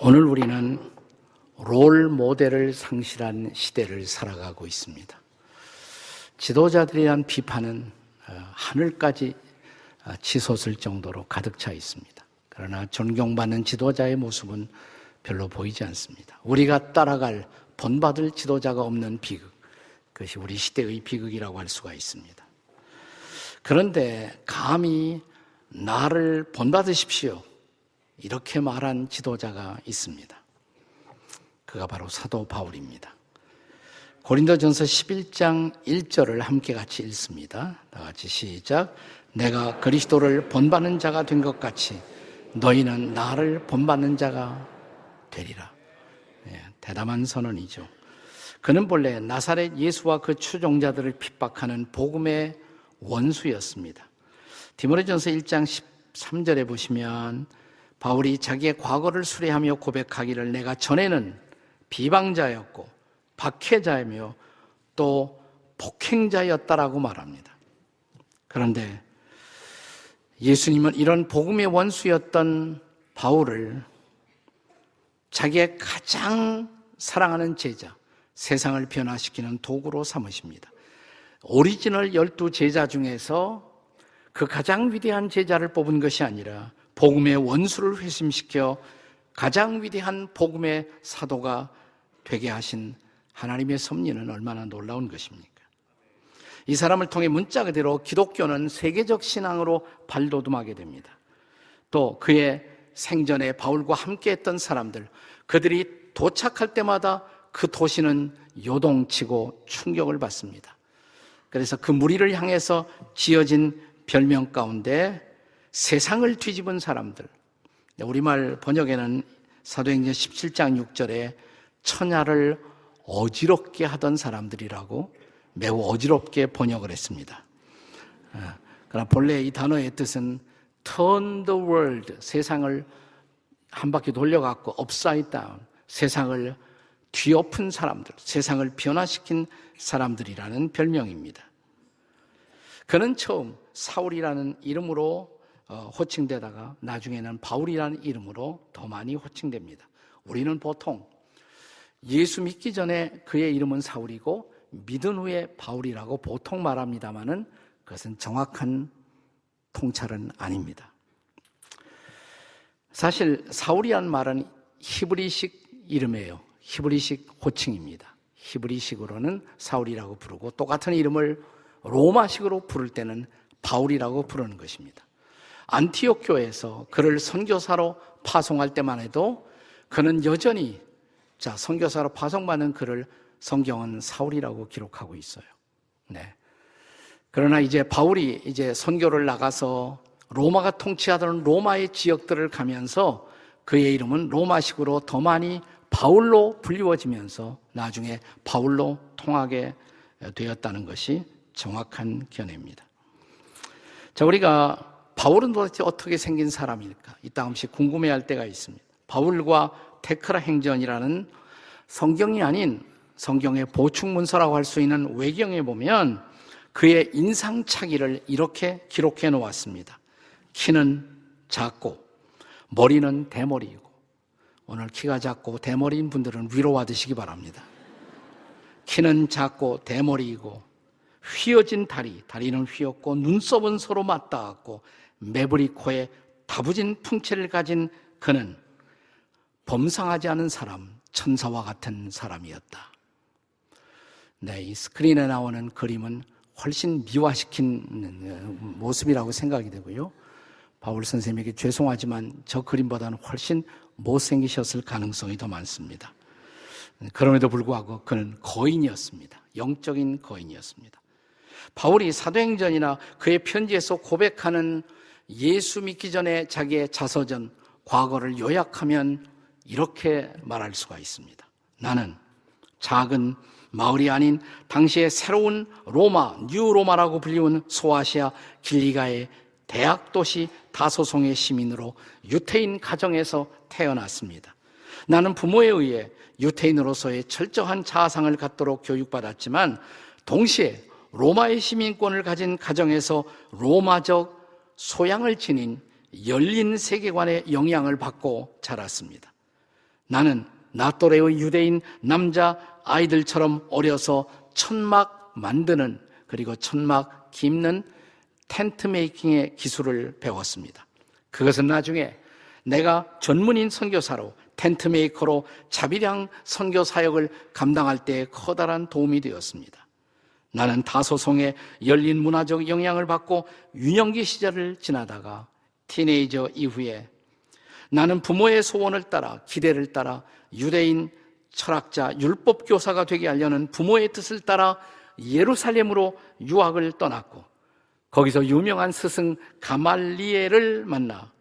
오늘 우리는 롤 모델을 상실한 시대를 살아가고 있습니다. 지도자들에 대한 비판은 하늘까지 치솟을 정도로 가득 차 있습니다. 그러나 존경받는 지도자의 모습은 별로 보이지 않습니다. 우리가 따라갈 본받을 지도자가 없는 비극, 그것이 우리 시대의 비극이라고 할 수가 있습니다. 그런데 감히 나를 본받으십시오, 이렇게 말한 지도자가 있습니다. 그가 바로 사도 바울입니다. 고린도전서 11장 1절을 함께 같이 읽습니다. 다 같이 시작. 내가 그리스도를 본받는 자가 된 것 같이 너희는 나를 본받는 자가 되리라. 대담한 선언이죠. 그는 본래 나사렛 예수와 그 추종자들을 핍박하는 복음의 원수였습니다. 디모데전서 1장 13절에 보시면 바울이 자기의 과거를 수레하며 고백하기를 내가 전에는 비방자였고 박해자이며 또 폭행자였다라고 말합니다. 그런데 예수님은 이런 복음의 원수였던 바울을 자기의 가장 사랑하는 제자, 세상을 변화시키는 도구로 삼으십니다. 오리지널 12 제자 중에서 그 가장 위대한 제자를 뽑은 것이 아니라 복음의 원수를 회심시켜 가장 위대한 복음의 사도가 되게 하신 하나님의 섭리는 얼마나 놀라운 것입니까? 이 사람을 통해 문자 그대로 기독교는 세계적 신앙으로 발돋움하게 됩니다. 또 그의 생전에 바울과 함께했던 사람들, 그들이 도착할 때마다 그 도시는 요동치고 충격을 받습니다. 그래서 그 무리를 향해서 지어진 별명 가운데 세상을 뒤집은 사람들, 우리말 번역에는 사도행전 17장 6절에 천하를 어지럽게 하던 사람들이라고 매우 어지럽게 번역을 했습니다. 그러나 본래 이 단어의 뜻은 turn the world, 세상을 한 바퀴 돌려갖고 upside down, 세상을 뒤엎은 사람들, 세상을 변화시킨 사람들이라는 별명입니다. 그는 처음 사울이라는 이름으로 호칭되다가 나중에는 바울이라는 이름으로 더 많이 호칭됩니다. 우리는 보통 예수 믿기 전에 그의 이름은 사울이고 믿은 후에 바울이라고 보통 말합니다마는 그것은 정확한 통찰은 아닙니다. 사실 사울이라는 말은 히브리식 이름이에요. 히브리식 호칭입니다. 히브리식으로는 사울이라고 부르고 똑같은 이름을 로마식으로 부를 때는 바울이라고 부르는 것입니다. 안티옥 교회에서 그를 선교사로 파송할 때만 해도 그는 여전히 선교사로 파송받는 그를 성경은 사울이라고 기록하고 있어요. 그러나 이제 바울이 선교를 나가서 로마가 통치하던 로마의 지역들을 가면서 그의 이름은 로마식으로 더 많이 바울로 불리워지면서 나중에 바울로 통하게 되었다는 것이 정확한 견해입니다. 우리가 바울은 도대체 어떻게 생긴 사람일까? 이따금씩 궁금해할 때가 있습니다. 바울과 테크라 행전이라는 성경이 아닌 성경의 보충문서라고 할 수 있는 외경에 보면 그의 인상착의를 이렇게 기록해 놓았습니다. 키는 작고 머리는 대머리이고, 오늘 키가 작고 대머리인 분들은 위로받으시기 바랍니다. 키는 작고 대머리이고 휘어진 다리는 휘었고 눈썹은 서로 맞닿았고 매부리 코에 다부진 풍채를 가진 그는 범상하지 않은 사람, 천사와 같은 사람이었다. 이 스크린에 나오는 그림은 훨씬 미화시킨 모습이라고 생각이 되고요. 바울 선생님에게 죄송하지만 저 그림보다는 훨씬 못생기셨을 가능성이 더 많습니다. 그럼에도 불구하고 그는 거인이었습니다. 영적인 거인이었습니다. 바울이 사도행전이나 그의 편지에서 고백하는 예수 믿기 전에 자기의 자서전, 과거를 요약하면 이렇게 말할 수가 있습니다. 나는 작은 마을이 아닌 당시의 새로운 로마, 뉴로마라고 불리운 소아시아 길리가의 대학 도시 다소송의 시민으로 유태인 가정에서 태어났습니다. 나는 부모에 의해 유태인으로서의 철저한 자아상을 갖도록 교육받았지만 동시에 로마의 시민권을 가진 가정에서 로마적 소양을 지닌 열린 세계관의 영향을 받고 자랐습니다. 나는 나 또래의 유대인 남자 아이들처럼 어려서 천막 만드는, 그리고 천막 깁는 텐트 메이킹의 기술을 배웠습니다. 그것은 나중에 내가 전문인 선교사로, 텐트 메이커로 자비량 선교 사역을 감당할 때 커다란 도움이 되었습니다. 나는 다소송의 열린 문화적 영향을 받고 유년기 시절을 지나다가 티네이저 이후에 나는 부모의 소원을 따라, 기대를 따라 유대인 철학자, 율법 교사가 되게 하려는 부모의 뜻을 따라 예루살렘으로 유학을 떠났고, 거기서 유명한 스승 가말리엘을 만나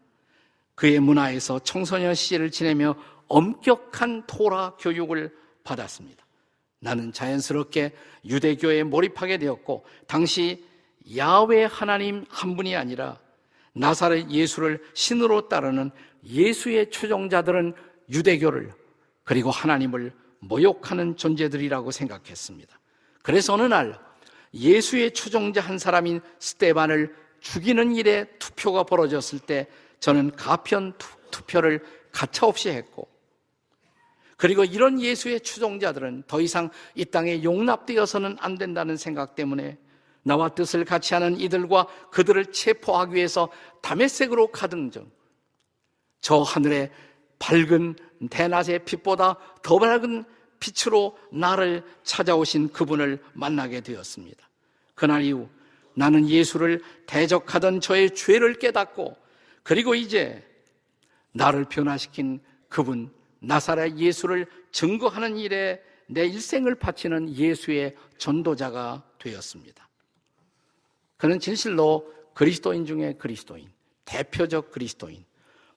그의 문화에서 청소년 시절을 지내며 엄격한 토라 교육을 받았습니다. 나는 자연스럽게 유대교에 몰입하게 되었고, 당시 야훼 하나님 한 분이 아니라 나사렛 예수를 신으로 따르는 예수의 추종자들은 유대교를, 그리고 하나님을 모욕하는 존재들이라고 생각했습니다. 그래서 어느 날 예수의 추종자 한 사람인 스데반을 죽이는 일에 투표가 벌어졌을 때 저는 가편 투표를 가차없이 했고, 그리고 이런 예수의 추종자들은 더 이상 이 땅에 용납되어서는 안 된다는 생각 때문에 나와 뜻을 같이 하는 이들과 그들을 체포하기 위해서 다메섹으로 가던 중, 저 하늘의 밝은 대낮의 빛보다 더 밝은 빛으로 나를 찾아오신 그분을 만나게 되었습니다. 그날 이후 나는 예수를 대적하던 저의 죄를 깨닫고, 그리고 이제 나를 변화시킨 그분 나사렛 예수를 증거하는 일에 내 일생을 바치는 예수의 전도자가 되었습니다. 그는 진실로 그리스도인 중에 그리스도인, 대표적 그리스도인,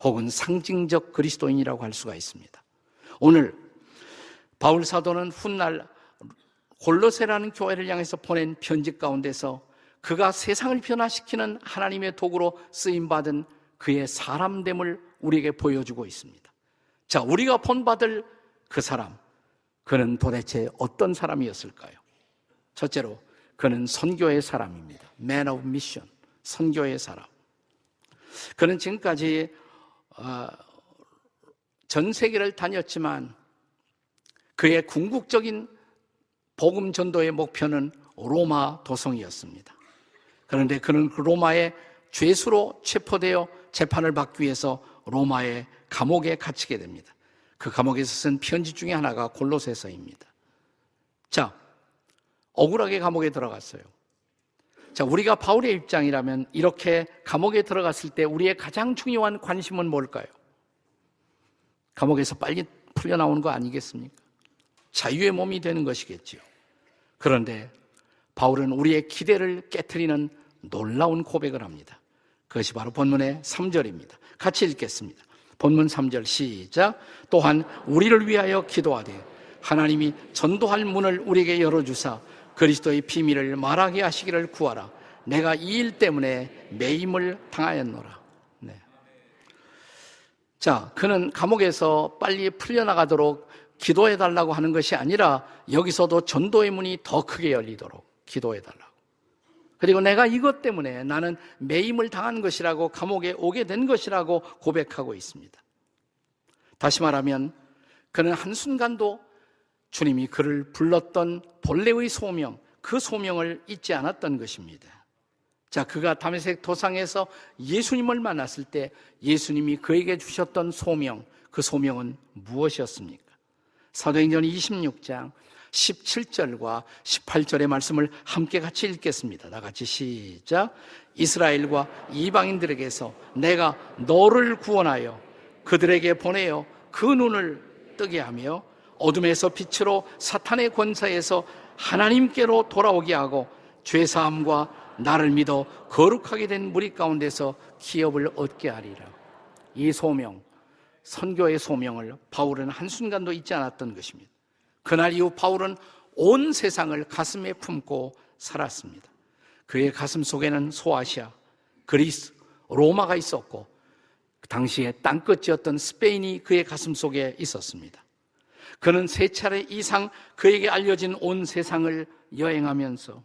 혹은 상징적 그리스도인이라고 할 수가 있습니다. 오늘 바울 사도는 훗날 골로새라는 교회를 향해서 보낸 편지 가운데서 그가 세상을 변화시키는 하나님의 도구로 쓰임받은 그의 사람됨을 우리에게 보여주고 있습니다. 자, 우리가 본받을 그 사람, 그는 도대체 어떤 사람이었을까요? 첫째로 그는 선교의 사람입니다. Man of Mission, 선교의 사람. 그는 지금까지 전 세계를 다녔지만 그의 궁극적인 복음 전도의 목표는 로마 도성이었습니다. 그런데 그는 그 로마의 죄수로 체포되어 재판을 받기 위해서 로마의 감옥에 갇히게 됩니다. 그 감옥에서 쓴 편지 중에 하나가 골로새서입니다. 자, 억울하게 감옥에 들어갔어요. 자, 우리가 바울의 입장이라면 이렇게 감옥에 들어갔을 때 우리의 가장 중요한 관심은 뭘까요? 감옥에서 빨리 풀려나오는 거 아니겠습니까? 자유의 몸이 되는 것이겠지요. 그런데 바울은 우리의 기대를 깨트리는 놀라운 고백을 합니다. 그것이 바로 본문의 3절입니다. 같이 읽겠습니다. 본문 3절 시작. 또한 우리를 위하여 기도하되 하나님이 전도할 문을 우리에게 열어주사 그리스도의 비밀을 말하게 하시기를 구하라. 내가 이 일 때문에 매임을 당하였노라. 네. 자, 그는 감옥에서 빨리 풀려나가도록 기도해달라고 하는 것이 아니라 여기서도 전도의 문이 더 크게 열리도록 기도해달라고. 그리고 내가 이것 때문에 나는 매임을 당한 것이라고, 감옥에 오게 된 것이라고 고백하고 있습니다. 다시 말하면 그는 한순간도 주님이 그를 불렀던 본래의 소명, 그 소명을 잊지 않았던 것입니다. 자, 그가 다메섹 도상에서 예수님을 만났을 때 예수님이 그에게 주셨던 소명, 그 소명은 무엇이었습니까? 사도행전 26장 17절과 18절의 말씀을 함께 같이 읽겠습니다. 다 같이 시작. 이스라엘과 이방인들에게서 내가 너를 구원하여 그들에게 보내어 그 눈을 뜨게 하며 어둠에서 빛으로 사탄의 권세에서 하나님께로 돌아오게 하고 죄사함과 나를 믿어 거룩하게 된 무리 가운데서 기업을 얻게 하리라. 이 소명, 선교의 소명을 바울은 한순간도 잊지 않았던 것입니다. 그날 이후 바울은 온 세상을 가슴에 품고 살았습니다. 그의 가슴 속에는 소아시아, 그리스, 로마가 있었고 당시에 땅끝이었던 스페인이 그의 가슴 속에 있었습니다. 그는 3차례 이상 그에게 알려진 온 세상을 여행하면서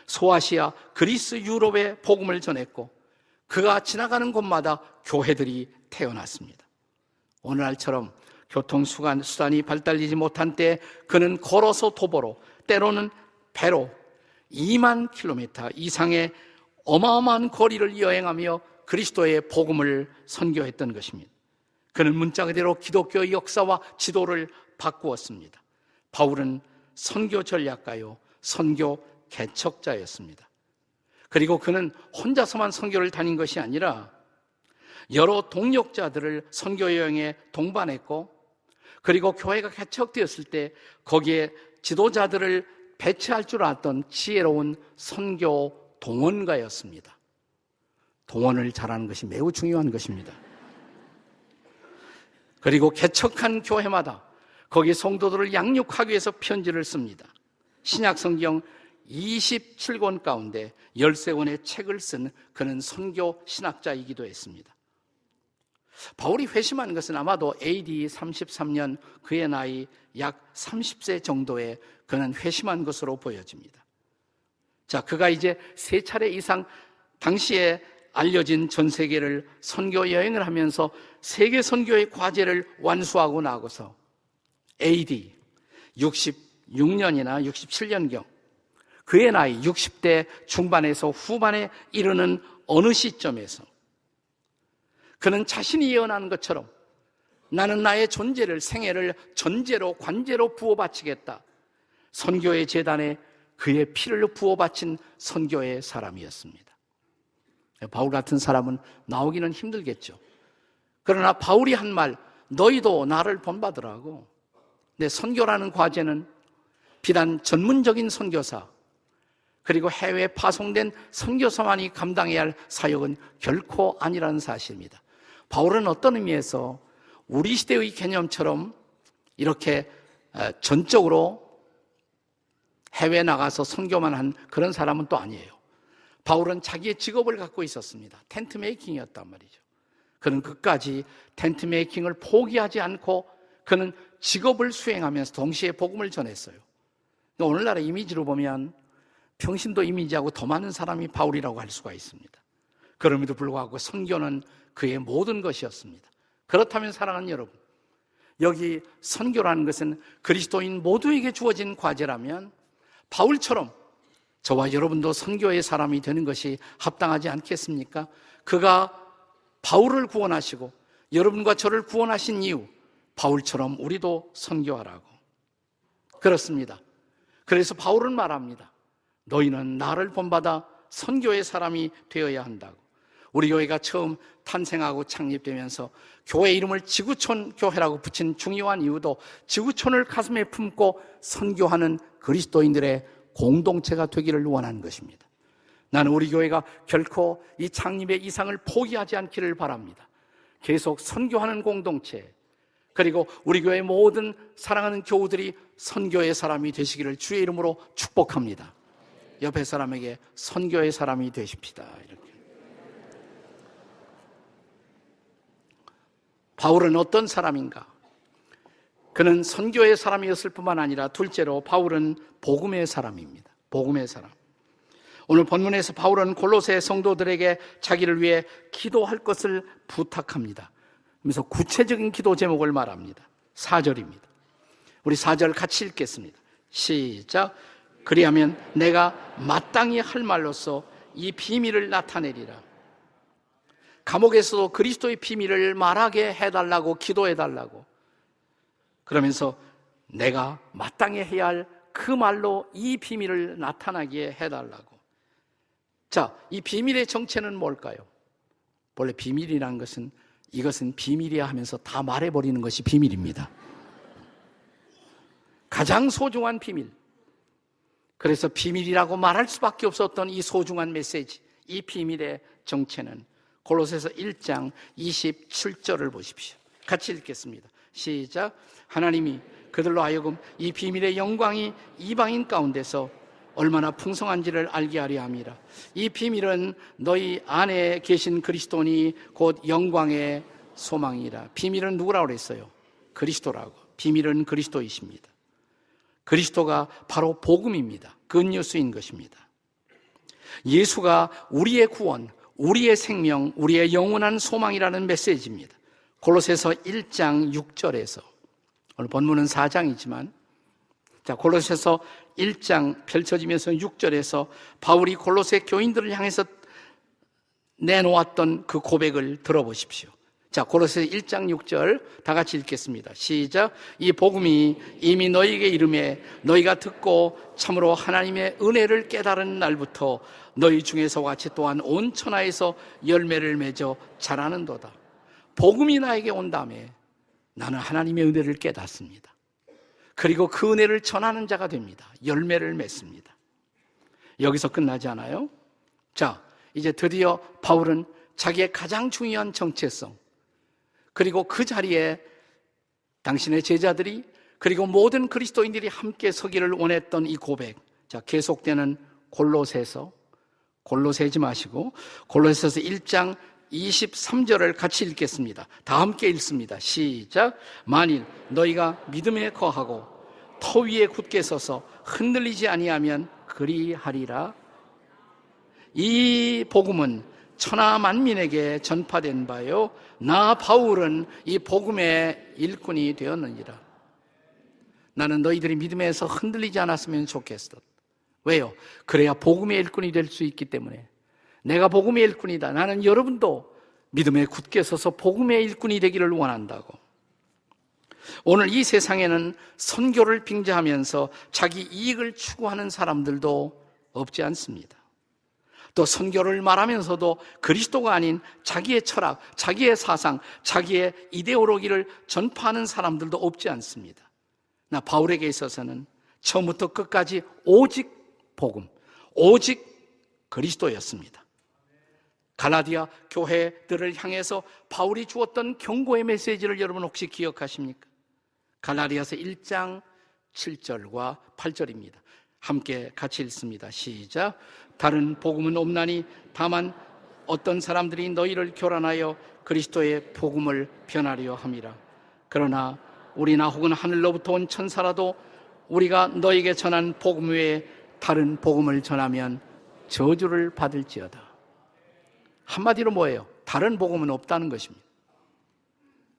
소아시아, 그리스, 유럽에 복음을 전했고 그가 지나가는 곳마다 교회들이 태어났습니다. 오늘날처럼 교통수단이 발달되지 못한 때 그는 걸어서 도보로, 때로는 배로 2만 킬로미터 이상의 어마어마한 거리를 여행하며 그리스도의 복음을 선교했던 것입니다. 그는 문자 그대로 기독교의 역사와 지도를 바꾸었습니다. 바울은 선교 전략가요, 선교 개척자였습니다. 그리고 그는 혼자서만 선교를 다닌 것이 아니라 여러 동역자들을 선교 여행에 동반했고, 그리고 교회가 개척되었을 때 거기에 지도자들을 배치할 줄 알았던 지혜로운 선교 동원가였습니다. 동원을 잘하는 것이 매우 중요한 것입니다. 그리고 개척한 교회마다 거기 성도들을 양육하기 위해서 편지를 씁니다. 신약 성경 27권 가운데 13권의 책을 쓴 그는 선교 신학자이기도 했습니다. 바울이 회심한 것은 아마도 AD 33년 그의 나이 약 30세 정도에 그는 회심한 것으로 보여집니다. 자, 그가 이제 3차례 이상 당시에 알려진 전 세계를 선교 여행을 하면서 세계 선교의 과제를 완수하고 나고서 AD 66년이나 67년경 그의 나이 60대 중반에서 후반에 이르는 어느 시점에서 그는 자신이 예언한 것처럼 나는 나의 존재를, 생애를 전제로 관제로 부어바치겠다. 선교의 제단에 그의 피를 부어바친 선교의 사람이었습니다. 바울 같은 사람은 나오기는 힘들겠죠. 그러나 바울이 한 말, 너희도 나를 본받으라고. 내 선교라는 과제는 비단 전문적인 선교사 그리고 해외에 파송된 선교사만이 감당해야 할 사역은 결코 아니라는 사실입니다. 바울은 어떤 의미에서 우리 시대의 개념처럼 이렇게 전적으로 해외에 나가서 선교만 한 그런 사람은 또 아니에요. 바울은 자기의 직업을 갖고 있었습니다. 텐트 메이킹이었단 말이죠. 그는 끝까지 텐트 메이킹을 포기하지 않고 그는 직업을 수행하면서 동시에 복음을 전했어요. 오늘날의 이미지로 보면 평신도 이미지하고 더 많은 사람이 바울이라고 할 수가 있습니다. 그럼에도 불구하고 선교는 그의 모든 것이었습니다. 그렇다면 사랑하는 여러분, 여기 선교라는 것은 그리스도인 모두에게 주어진 과제라면 바울처럼 저와 여러분도 선교의 사람이 되는 것이 합당하지 않겠습니까? 그가 바울을 구원하시고 여러분과 저를 구원하신 이유, 바울처럼 우리도 선교하라고. 그렇습니다. 그래서 바울은 말합니다. 너희는 나를 본받아 선교의 사람이 되어야 한다고. 우리 교회가 처음 탄생하고 창립되면서 교회 이름을 지구촌 교회라고 붙인 중요한 이유도 지구촌을 가슴에 품고 선교하는 그리스도인들의 공동체가 되기를 원하는 것입니다. 나는 우리 교회가 결코 이 창립의 이상을 포기하지 않기를 바랍니다. 계속 선교하는 공동체, 그리고 우리 교회 모든 사랑하는 교우들이 선교의 사람이 되시기를 주의 이름으로 축복합니다. 옆에 사람에게 선교의 사람이 되십시다. 이렇게. 바울은 어떤 사람인가? 그는 선교의 사람이었을 뿐만 아니라 둘째로 바울은 복음의 사람입니다. 복음의 사람. 오늘 본문에서 바울은 골로새 성도들에게 자기를 위해 기도할 것을 부탁합니다. 그래서 구체적인 기도 제목을 말합니다. 4절입니다. 우리 4절 같이 읽겠습니다. 시작. 그리하면 내가 마땅히 할 말로써 이 비밀을 나타내리라. 감옥에서도 그리스도의 비밀을 말하게 해달라고 기도해달라고. 그러면서 내가 마땅히 해야 할 그 말로 이 비밀을 나타나게 해달라고. 자, 이 비밀의 정체는 뭘까요? 원래 비밀이라는 것은 이것은 비밀이야 하면서 다 말해버리는 것이 비밀입니다. 가장 소중한 비밀. 그래서 비밀이라고 말할 수밖에 없었던 이 소중한 메시지, 이 비밀의 정체는 골로새서 1장 27절을 보십시오. 같이 읽겠습니다. 시작. 하나님이 그들로 하여금 이 비밀의 영광이 이방인 가운데서 얼마나 풍성한지를 알게 하려 함이라. 이 비밀은 너희 안에 계신 그리스도니 곧 영광의 소망이라. 비밀은 누구라고 그랬어요? 그리스도라고. 비밀은 그리스도이십니다. 그리스도가 바로 복음입니다. 굿뉴스인 것입니다. 예수가 우리의 구원, 우리의 생명, 우리의 영원한 소망이라는 메시지입니다. 골로새서 1장 6절에서 오늘 본문은 4장이지만 자, 골로새서 1장 펼쳐지면서 6절에서 바울이 골로새 교인들을 향해서 내놓았던 그 고백을 들어보십시오. 자, 골로새 1장 6절 다 같이 읽겠습니다. 시작. 이 복음이 이미 너희에게 이름에 너희가 듣고 참으로 하나님의 은혜를 깨달은 날부터 너희 중에서 같이 또한 온 천하에서 열매를 맺어 자라는도다. 복음이 나에게 온 다음에 나는 하나님의 은혜를 깨닫습니다. 그리고 그 은혜를 전하는 자가 됩니다. 열매를 맺습니다. 여기서 끝나지 않아요? 자, 이제 드디어 바울은 자기의 가장 중요한 정체성, 그리고 그 자리에 당신의 제자들이 그리고 모든 그리스도인들이 함께 서기를 원했던 이 고백, 자, 계속되는 골로새지 마시고 골로새서 1장 23절을 같이 읽겠습니다. 다 함께 읽습니다. 시작. 만일 너희가 믿음에 거하고 터 위에 굳게 서서 흔들리지 아니하면 그리하리라. 이 복음은 천하 만민에게 전파된 바요 나 바울은 이 복음의 일꾼이 되었느니라. 나는 너희들이 믿음에서 흔들리지 않았으면 좋겠어. 왜요? 그래야 복음의 일꾼이 될 수 있기 때문에. 내가 복음의 일꾼이다. 나는 여러분도 믿음에 굳게 서서 복음의 일꾼이 되기를 원한다고. 오늘 이 세상에는 선교를 빙자하면서 자기 이익을 추구하는 사람들도 없지 않습니다. 또 선교를 말하면서도 그리스도가 아닌 자기의 철학, 자기의 사상, 자기의 이데올로기를 전파하는 사람들도 없지 않습니다. 나 바울에게 있어서는 처음부터 끝까지 오직 복음, 오직 그리스도였습니다. 갈라디아 교회들을 향해서 바울이 주었던 경고의 메시지를 여러분 혹시 기억하십니까? 갈라디아서 1장 7절과 8절입니다. 함께 같이 읽습니다. 시작. 다른 복음은 없나니 다만 어떤 사람들이 너희를 교란하여 그리스도의 복음을 변하려 함이라. 그러나 우리나 혹은 하늘로부터 온 천사라도 우리가 너희에게 전한 복음 외에 다른 복음을 전하면 저주를 받을지어다. 한마디로 뭐예요? 다른 복음은 없다는 것입니다.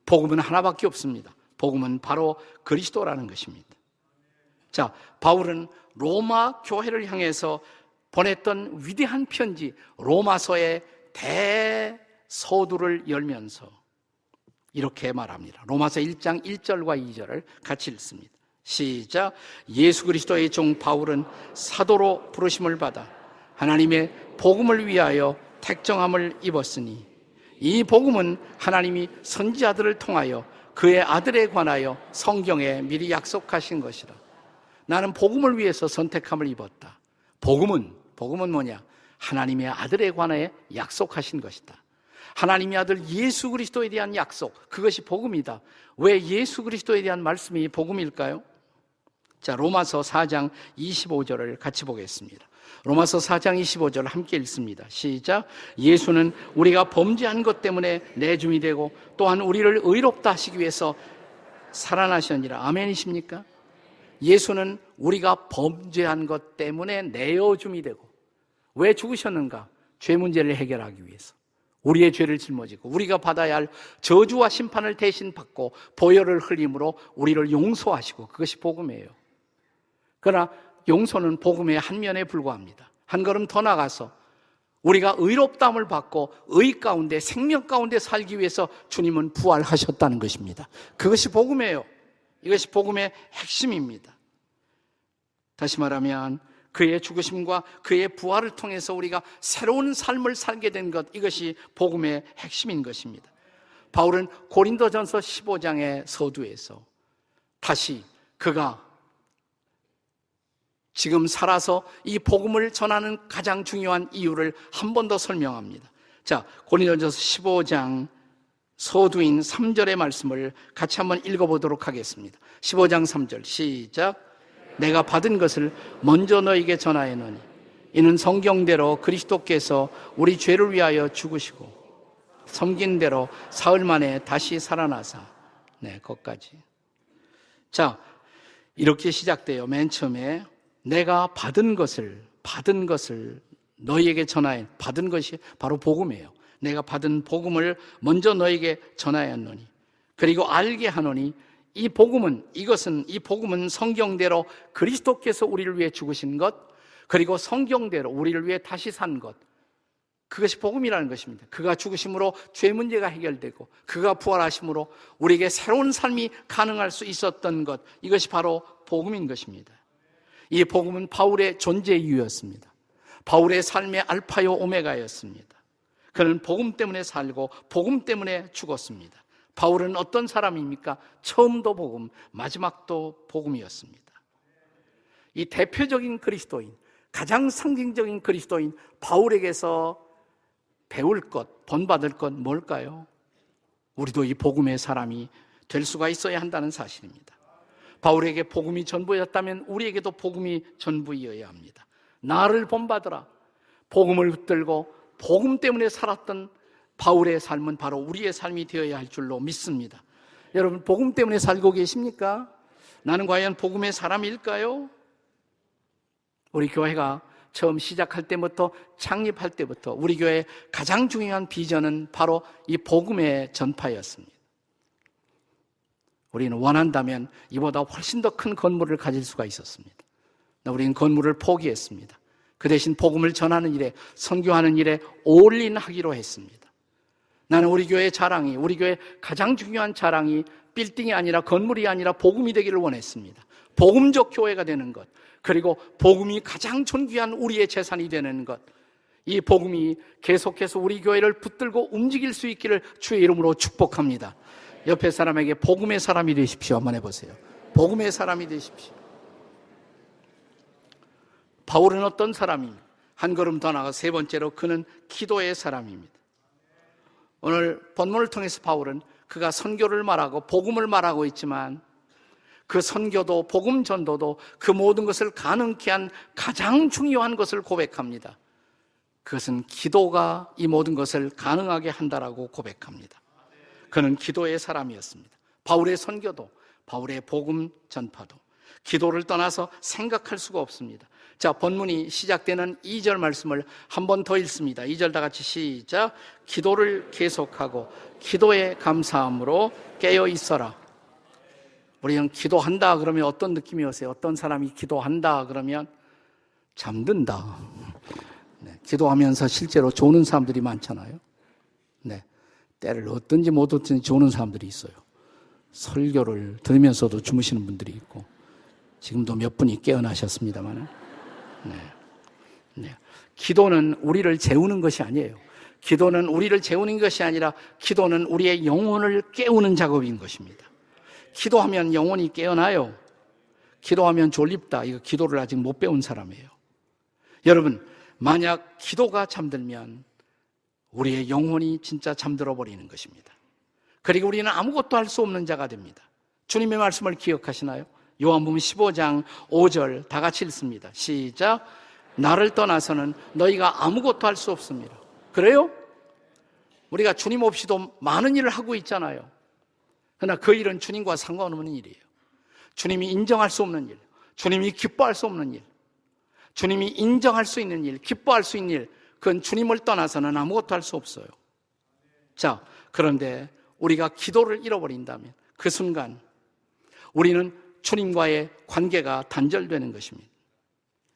복음은 하나밖에 없습니다. 복음은 바로 그리스도라는 것입니다. 자, 바울은 로마 교회를 향해서 보냈던 위대한 편지 로마서의 대서두를 열면서 이렇게 말합니다. 로마서 1장 1절과 2절을 같이 읽습니다. 시작. 예수 그리스도의 종 바울은 사도로 부르심을 받아 하나님의 복음을 위하여 택정함을 입었으니 이 복음은 하나님이 선지자들을 통하여 그의 아들에 관하여 성경에 미리 약속하신 것이라. 나는 복음을 위해서 선택함을 입었다. 복음은 뭐냐? 하나님의 아들에 관하여 약속하신 것이다. 하나님의 아들 예수 그리스도에 대한 약속, 그것이 복음이다. 왜 예수 그리스도에 대한 말씀이 복음일까요? 자, 로마서 4장 25절을 같이 보겠습니다. 로마서 4장 25절 함께 읽습니다. 시작. 예수는 우리가 범죄한 것 때문에 내줌이 되고 또한 우리를 의롭다 하시기 위해서 살아나셨느니라. 아멘이십니까? 예수는 우리가 범죄한 것 때문에 내어줌이 되고, 왜 죽으셨는가? 죄 문제를 해결하기 위해서. 우리의 죄를 짊어지고 우리가 받아야 할 저주와 심판을 대신 받고 보혈을 흘림으로 우리를 용서하시고, 그것이 복음이에요. 그러나 용서는 복음의 한 면에 불과합니다. 한 걸음 더 나가서 우리가 의롭다함을 받고 의 가운데, 생명 가운데 살기 위해서 주님은 부활하셨다는 것입니다. 그것이 복음이에요. 이것이 복음의 핵심입니다. 다시 말하면 그의 죽으심과 그의 부활을 통해서 우리가 새로운 삶을 살게 된 것, 이것이 복음의 핵심인 것입니다. 바울은 고린도전서 15장의 서두에서 다시 그가 지금 살아서 이 복음을 전하는 가장 중요한 이유를 한 번 더 설명합니다. 자, 고린도전서 15장 서두인 3절의 말씀을 같이 한번 읽어보도록 하겠습니다. 15장 3절 시작. 내가 받은 것을 먼저 너에게 전하였노니 이는 성경대로 그리스도께서 우리 죄를 위하여 죽으시고 섬긴 대로 사흘 만에 다시 살아나사. 네, 거기까지. 자, 이렇게 시작돼요. 맨 처음에 내가 받은 것을 너희에게 전하여, 받은 것이 바로 복음이에요. 내가 받은 복음을 먼저 너에게 전하였노니 그리고 알게 하노니 이 복음은 성경대로 그리스도께서 우리를 위해 죽으신 것, 그리고 성경대로 우리를 위해 다시 산 것, 그것이 복음이라는 것입니다. 그가 죽으심으로 죄 문제가 해결되고 그가 부활하심으로 우리에게 새로운 삶이 가능할 수 있었던 것, 이것이 바로 복음인 것입니다. 이 복음은 바울의 존재 이유였습니다. 바울의 삶의 알파요 오메가였습니다. 그는 복음 때문에 살고 복음 때문에 죽었습니다. 바울은 어떤 사람입니까? 처음도 복음, 마지막도 복음이었습니다. 이 대표적인 그리스도인, 가장 상징적인 그리스도인 바울에게서 배울 것, 본받을 것 뭘까요? 우리도 이 복음의 사람이 될 수가 있어야 한다는 사실입니다. 바울에게 복음이 전부였다면 우리에게도 복음이 전부이어야 합니다. 나를 본받으라. 복음을 붙들고 복음 때문에 살았던 바울의 삶은 바로 우리의 삶이 되어야 할 줄로 믿습니다. 여러분, 복음 때문에 살고 계십니까? 나는 과연 복음의 사람일까요? 우리 교회가 처음 시작할 때부터, 창립할 때부터 우리 교회의 가장 중요한 비전은 바로 이 복음의 전파였습니다. 우리는 원한다면 이보다 훨씬 더 큰 건물을 가질 수가 있었습니다. 우리는 건물을 포기했습니다. 그 대신 복음을 전하는 일에, 선교하는 일에 올인하기로 했습니다. 나는 우리 교회의 자랑이, 우리 교회의 가장 중요한 자랑이 빌딩이 아니라, 건물이 아니라 복음이 되기를 원했습니다. 복음적 교회가 되는 것, 그리고 복음이 가장 존귀한 우리의 재산이 되는 것, 이 복음이 계속해서 우리 교회를 붙들고 움직일 수 있기를 주의 이름으로 축복합니다. 옆에 사람에게 복음의 사람이 되십시오. 한번 해보세요. 복음의 사람이 되십시오. 바울은 어떤 사람입니까? 한 걸음 더 나아가 세 번째로 그는 기도의 사람입니다. 오늘 본문을 통해서 바울은 그가 선교를 말하고 복음을 말하고 있지만 그 선교도 복음 전도도 그 모든 것을 가능케 한 가장 중요한 것을 고백합니다. 그것은 기도가 이 모든 것을 가능하게 한다라고 고백합니다. 그는 기도의 사람이었습니다. 바울의 선교도, 바울의 복음 전파도 기도를 떠나서 생각할 수가 없습니다. 자, 본문이 시작되는 2절 말씀을 한 번 더 읽습니다. 2절 다 같이 시작. 기도를 계속하고 기도에 감사함으로 깨어 있어라. 우리는 기도한다 그러면 어떤 느낌이 오세요? 어떤 사람이 기도한다 그러면 잠든다. 네, 기도하면서 실제로 조는 사람들이 많잖아요. 네, 때를 얻든지 못 얻든지 조는 사람들이 있어요. 설교를 들으면서도 주무시는 분들이 있고, 지금도 몇 분이 깨어나셨습니다만, 네. 기도는 우리를 재우는 것이 아니에요. 기도는 우리를 재우는 것이 아니라 기도는 우리의 영혼을 깨우는 작업인 것입니다. 기도하면 영혼이 깨어나요. 기도하면 졸립다. 이거 기도를 아직 못 배운 사람이에요. 여러분, 만약 기도가 잠들면 우리의 영혼이 진짜 잠들어 버리는 것입니다. 그리고 우리는 아무것도 할 수 없는 자가 됩니다. 주님의 말씀을 기억하시나요? 요한복음 15장 5절 다 같이 읽습니다. 시작. 나를 떠나서는 너희가 아무것도 할 수 없습니다. 그래요? 우리가 주님 없이도 많은 일을 하고 있잖아요. 그러나 그 일은 주님과 상관없는 일이에요. 주님이 인정할 수 없는 일, 주님이 기뻐할 수 없는 일, 주님이 인정할 수 있는 일, 기뻐할 수 있는 일, 그건 주님을 떠나서는 아무것도 할 수 없어요. 자, 그런데 우리가 기도를 잃어버린다면 그 순간 우리는 주님과의 관계가 단절되는 것입니다.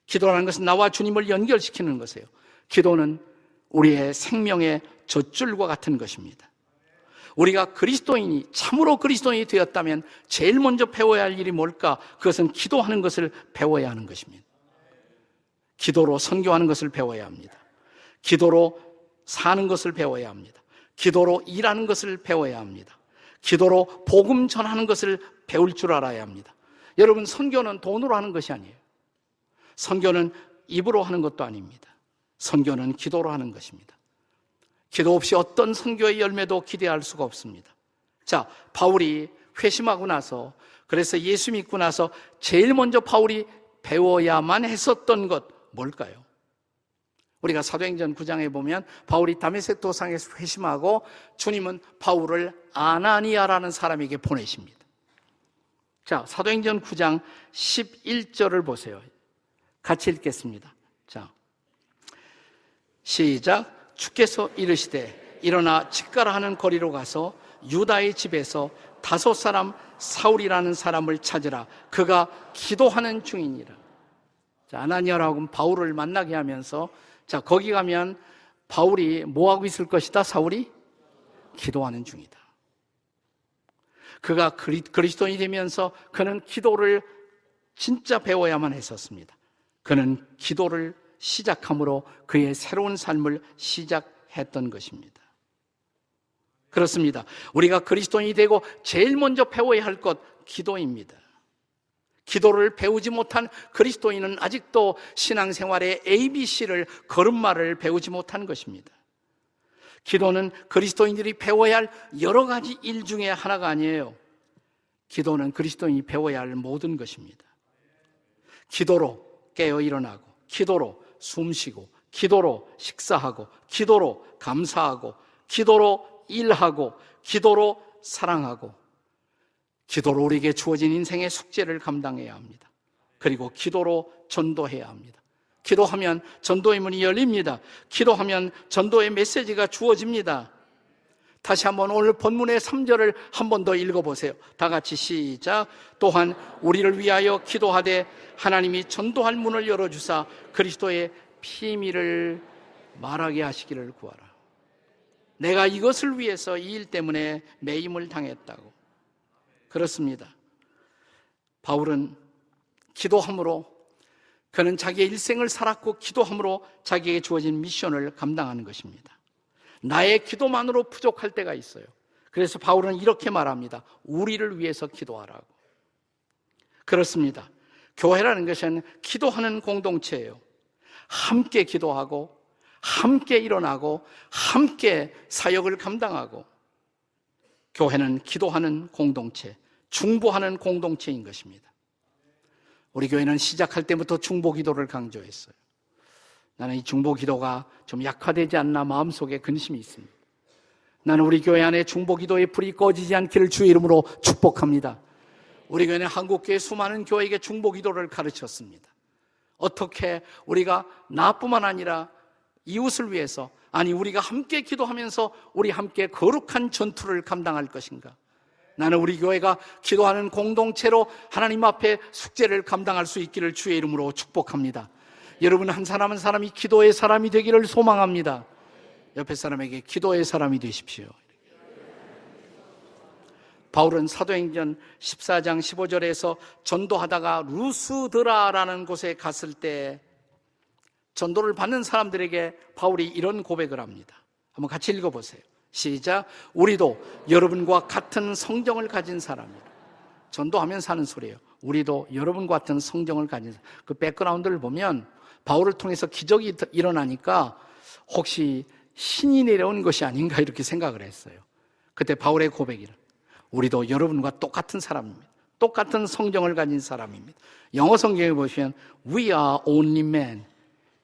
기도라는 것은 나와 주님을 연결시키는 것이에요. 기도는 우리의 생명의 젖줄과 같은 것입니다. 우리가 그리스도인이, 참으로 그리스도인이 되었다면 제일 먼저 배워야 할 일이 뭘까? 그것은 기도하는 것을 배워야 하는 것입니다. 기도로 선교하는 것을 배워야 합니다. 기도로 사는 것을 배워야 합니다. 기도로 일하는 것을 배워야 합니다. 기도로 복음 전하는 것을 배울 줄 알아야 합니다. 여러분, 선교는 돈으로 하는 것이 아니에요. 선교는 입으로 하는 것도 아닙니다. 선교는 기도로 하는 것입니다. 기도 없이 어떤 선교의 열매도 기대할 수가 없습니다. 자, 바울이 회심하고 나서, 그래서 예수 믿고 나서 제일 먼저 바울이 배워야만 했었던 것 뭘까요? 우리가 사도행전 9장에 보면 바울이 다메섹 도상에서 회심하고 주님은 바울을 아나니아라는 사람에게 보내십니다. 자, 사도행전 9장 11절을 보세요. 같이 읽겠습니다. 자, 시작. 주께서 이르시되 일어나 직가라 하는 거리로 가서 유다의 집에서 5 사람 사울이라는 사람을 찾으라. 그가 기도하는 중이니라. 자, 아나니아라고 바울을 만나게 하면서, 자, 거기 가면 바울이 뭐하고 있을 것이다? 사울이 기도하는 중이다. 그가 그리스도인이 되면서 그는 기도를 진짜 배워야만 했었습니다. 그는 기도를 시작함으로 그의 새로운 삶을 시작했던 것입니다. 그렇습니다. 우리가 그리스도인이 되고 제일 먼저 배워야 할 것, 기도입니다. 기도를 배우지 못한 그리스도인은 아직도 신앙생활의 ABC를, 걸음마를 배우지 못한 것입니다. 기도는 그리스도인들이 배워야 할 여러 가지 일 중에 하나가 아니에요. 기도는 그리스도인이 배워야 할 모든 것입니다. 기도로 깨어 일어나고, 기도로 숨쉬고, 기도로 식사하고, 기도로 감사하고, 기도로 일하고, 기도로 사랑하고, 기도로 우리에게 주어진 인생의 숙제를 감당해야 합니다. 그리고 기도로 전도해야 합니다. 기도하면 전도의 문이 열립니다. 기도하면 전도의 메시지가 주어집니다. 다시 한번 오늘 본문의 3절을 한 번 더 읽어보세요. 다 같이 시작. 또한 우리를 위하여 기도하되 하나님이 전도할 문을 열어주사 그리스도의 비밀을 말하게 하시기를 구하라. 내가 이것을 위해서 이 일 때문에 매임을 당했다고. 그렇습니다. 바울은 기도함으로, 그는 자기의 일생을 살았고 기도함으로 자기에게 주어진 미션을 감당하는 것입니다. 나의 기도만으로 부족할 때가 있어요. 그래서 바울은 이렇게 말합니다. 우리를 위해서 기도하라고. 그렇습니다. 교회라는 것은 기도하는 공동체예요. 함께 기도하고, 함께 일어나고, 함께 사역을 감당하고, 교회는 기도하는 공동체, 중보하는 공동체인 것입니다. 우리 교회는 시작할 때부터 중보 기도를 강조했어요. 나는 이 중보 기도가 좀 약화되지 않나 마음속에 근심이 있습니다. 나는 우리 교회 안에 중보 기도의 불이 꺼지지 않기를 주의 이름으로 축복합니다. 우리 교회는 한국교회 수많은 교회에게 중보 기도를 가르쳤습니다. 어떻게 우리가 나뿐만 아니라 이웃을 위해서, 아니 우리가 함께 기도하면서 우리 함께 거룩한 전투를 감당할 것인가. 나는 우리 교회가 기도하는 공동체로 하나님 앞에 숙제를 감당할 수 있기를 주의 이름으로 축복합니다. 여러분 한 사람 한 사람이 기도의 사람이 되기를 소망합니다. 옆에 사람에게 기도의 사람이 되십시오. 바울은 사도행전 14장 15절에서 전도하다가 루스드라라는 곳에 갔을 때 전도를 받는 사람들에게 바울이 이런 고백을 합니다. 한번 같이 읽어보세요. 시작. 우리도 여러분과 같은 성정을 가진 사람이라. 전도하면서 하는 소리예요. 우리도 여러분과 같은 성정을 가진 사람. 그 백그라운드를 보면 바울을 통해서 기적이 일어나니까 혹시 신이 내려온 것이 아닌가 이렇게 생각을 했어요. 그때 바울의 고백이라. 우리도 여러분과 똑같은 사람입니다. 똑같은 성정을 가진 사람입니다. 영어 성경에 보시면 We are only men,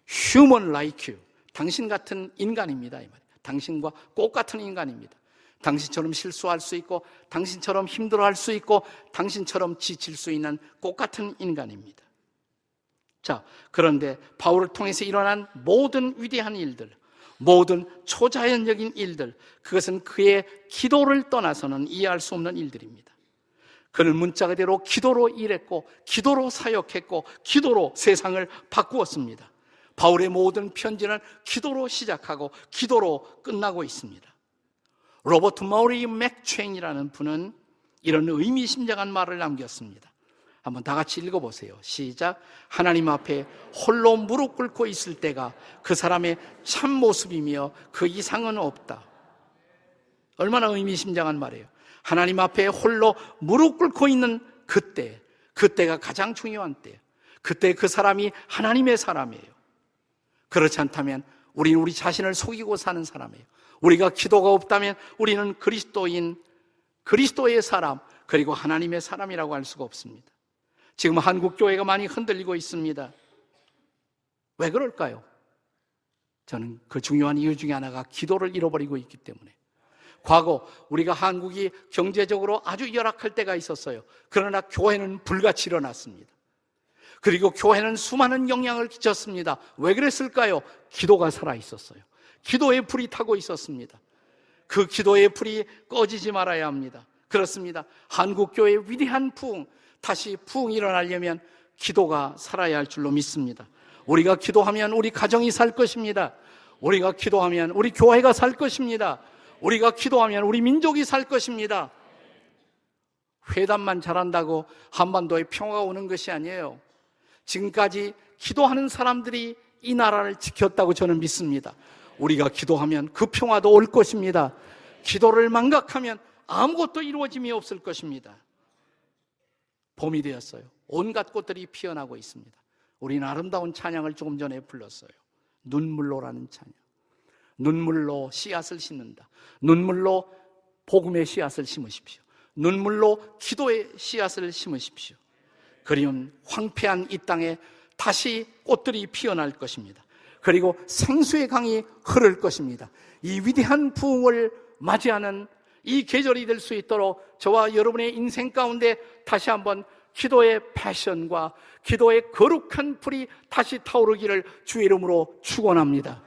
human like you. 당신 같은 인간입니다. 이 말이에요. 당신과 똑같은 인간입니다. 당신처럼 실수할 수 있고, 당신처럼 힘들어할 수 있고, 당신처럼 지칠 수 있는 똑같은 인간입니다. 자, 그런데 바울을 통해서 일어난 모든 위대한 일들, 모든 초자연적인 일들, 그것은 그의 기도를 떠나서는 이해할 수 없는 일들입니다. 그는 문자 그대로 기도로 일했고, 기도로 사역했고, 기도로 세상을 바꾸었습니다. 바울의 모든 편지는 기도로 시작하고 기도로 끝나고 있습니다. 로버트 머리 맥체인이라는 분은 이런 의미심장한 말을 남겼습니다. 한번 다 같이 읽어보세요. 시작. 하나님 앞에 홀로 무릎 꿇고 있을 때가 그 사람의 참 모습이며 그 이상은 없다. 얼마나 의미심장한 말이에요. 하나님 앞에 홀로 무릎 꿇고 있는 그때가 가장 중요한 때예요. 그때 그 사람이 하나님의 사람이에요. 그렇지 않다면 우리는 우리 자신을 속이고 사는 사람이에요. 우리가 기도가 없다면 우리는 그리스도인, 그리스도의 사람, 그리고 하나님의 사람이라고 할 수가 없습니다. 지금 한국 교회가 많이 흔들리고 있습니다. 왜 그럴까요? 저는 그 중요한 이유 중에 하나가 기도를 잃어버리고 있기 때문에. 과거 우리가 한국이 경제적으로 아주 열악할 때가 있었어요. 그러나 교회는 불같이 일어났습니다. 그리고 교회는 수많은 영향을 끼쳤습니다. 왜 그랬을까요? 기도가 살아있었어요. 기도의 불이 타고 있었습니다. 그 기도의 불이 꺼지지 말아야 합니다. 그렇습니다. 한국교회의 위대한 부흥, 다시 부흥이 일어나려면 기도가 살아야 할 줄로 믿습니다. 우리가 기도하면 우리 가정이 살 것입니다. 우리가 기도하면 우리 교회가 살 것입니다. 우리가 기도하면 우리 민족이 살 것입니다. 회담만 잘한다고 한반도에 평화가 오는 것이 아니에요. 지금까지 기도하는 사람들이 이 나라를 지켰다고 저는 믿습니다. 우리가 기도하면 그 평화도 올 것입니다. 기도를 망각하면 아무것도 이루어짐이 없을 것입니다. 봄이 되었어요. 온갖 꽃들이 피어나고 있습니다. 우리는 아름다운 찬양을 조금 전에 불렀어요. 눈물로라는 찬양. 눈물로 씨앗을 심는다. 눈물로 복음의 씨앗을 심으십시오. 눈물로 기도의 씨앗을 심으십시오. 그리운 황폐한 이 땅에 다시 꽃들이 피어날 것입니다. 그리고 생수의 강이 흐를 것입니다. 이 위대한 부흥을 맞이하는 이 계절이 될 수 있도록 저와 여러분의 인생 가운데 다시 한번 기도의 패션과 기도의 거룩한 불이 다시 타오르기를 주의 이름으로 축원합니다.